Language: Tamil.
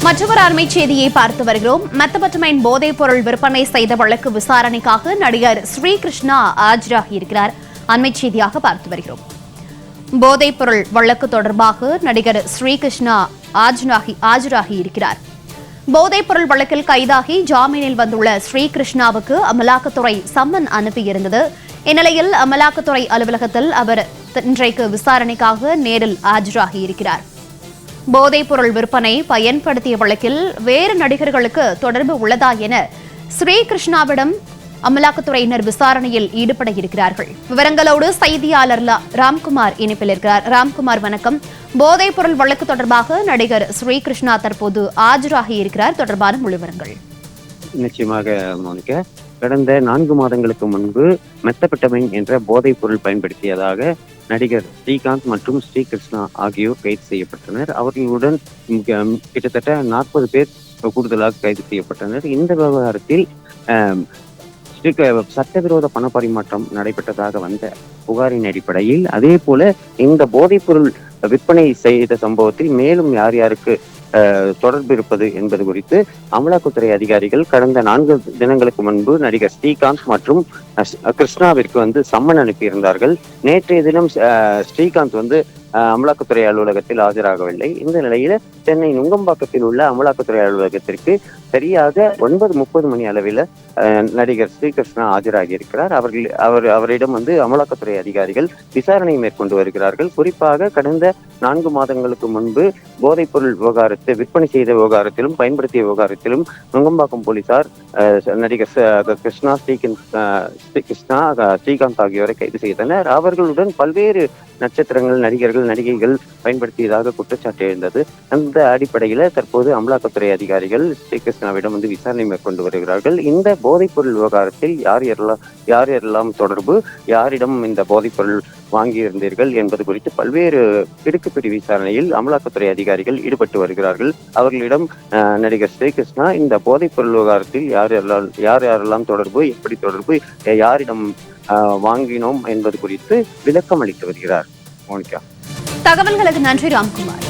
மற்றொரு அண்மை செய்தியை பார்த்து வருகிறோம். மெத்தபெட்டமைன் போதைப் பொருள் விற்பனை செய்த வழக்கு விசாரணைக்காக நடிகர் ஸ்ரீகிருஷ்ணா ஆஜராகியிருக்கிறார். அண்மை செய்தியாக பார்த்து வருகிறோம். போதைப் பொருள் வழக்கு தொடர்பாக நடிகர் ஸ்ரீகிருஷ்ணா ஆஜராகியிருக்கிறார். போதைப் பொருள் வழக்கில் கைதாகி ஜாமீனில் வந்துள்ள ஸ்ரீகிருஷ்ணாவுக்கு அமலாக்கத்துறை சம்மன் அனுப்பியிருந்தது. இந்நிலையில் அமலாக்கத்துறை அலுவலகத்தில் அவர் இன்றைக்கு விசாரணைக்காக நேரில் ஆஜராகியிருக்கிறார். போதைப் பொருள் விற்பனை பயன்படுத்திய வழக்கில் வேறு நடிகர்களுக்கு தொடர்பு உள்ளதா என ஸ்ரீகிருஷ்ணாவிடம் அமலாக்கத்துறையினர் விசாரணையில் ஈடுபட இருக்கிறார்கள். விவரங்களோடு செய்தியாளர் ராம்குமார் இணைப்பில் இருக்கிறார். ராம்குமார், வணக்கம். போதைப் பொருள் வழக்கு தொடர்பாக நடிகர் ஸ்ரீகிருஷ்ணா தற்போது ஆஜராகி இருக்கிறார். தொடர்பான முழு விவரங்கள். நிச்சயமாக மோனிகா, கடந்த 4 மாதங்களுக்கு முன்பு மெத்தபெட்டமைன் என்ற போதைப் பொருள் பயன்படுத்தியதாக நடிகர் ஸ்ரீகாந்த் மற்றும் ஸ்ரீகிருஷ்ணா ஆகியோர் கைது செய்யப்பட்டனர். அவர்களுடன் கிட்டத்தட்ட 40 பேர் கூடுதலாக கைது செய்யப்பட்டனர். இந்த விவகாரத்தில் சட்டவிரோத பண பரிமாற்றம் நடைபெற்றதாக வந்த புகாரின் அடிப்படையில், அதே போல இந்த போதைப் பொருள் விற்பனை செய்த சம்பவத்தில் மேலும் யார் யாருக்கு தொடர்பு இருப்பது என்பது குறித்து அமலாக்கத்துறை அதிகாரிகள் கடந்த 4 தினங்களுக்கு முன்பு நடிகர் ஸ்ரீகாந்த் மற்றும் கிருஷ்ணாவிற்கு சம்மன் அனுப்பியிருந்தார்கள். நேற்றைய தினம் ஸ்ரீகாந்த் அமலாக்கத்துறை அலுவலகத்தில் ஆஜராகவில்லை. இந்த நிலையில சென்னை நுங்கம்பாக்கத்தில் உள்ள அமலாக்கத்துறை அலுவலகத்திற்கு சரியாக 9:30 மணி அளவில் நடிகர் ஸ்ரீகிருஷ்ணா ஆஜராகி இருக்கிறார். அவரிடம் அமலாக்கத்துறை அதிகாரிகள் விசாரணை மேற்கொண்டு வருகிறார்கள். குறிப்பாக கடந்த 4 மாதங்களுக்கு முன்பு போதைப் பொருள் விவகாரத்தை விற்பனை செய்த விவகாரத்திலும் பயன்படுத்திய விவகாரத்திலும் நுங்கம்பாக்கம் போலீசார் நடிகர் ஸ்ரீகாந்த் ஆகியோரை கைது செய்தனர். அவர்களுடன் பல்வேறு நட்சத்திரங்கள், நடிகைகள் பயன்படுத்தியதாக குற்றச்சாட்டு எழுந்தது. அந்த அடிப்படையில தற்போது அமலாக்கத்துறை அதிகாரிகள் ஸ்ரீகிருஷ்ணாவிடம் விசாரணை மேற்கொண்டு வருகிறார்கள். இந்த போதைப் பொருள் விவகாரத்தில் யார் யாரெல்லாம் தொடர்பு, யாரிடம் இந்த போதைப் பொருள் வாங்கியிருந்தீர்கள் என்பது குறித்து பல்வேறு கிடுக்குப்பிடி விசாரணையில் அமலாக்கத்துறை அதிகாரிகள் ஈடுபட்டு வருகிறார்கள். அவர்களிடம் நடிகர் ஸ்ரீகிருஷ்ணா இந்த போதைப் பொருள் விவகாரத்தில் யார் யாரெல்லாம் தொடர்பு, எப்படி தொடர்பு, யாரிடம் வாங்கினோம் என்பது குறித்து விளக்கம் அளித்து வருகிறார். மோனிகா, தகவல்களுக்கு நன்றி ராம்குமார்.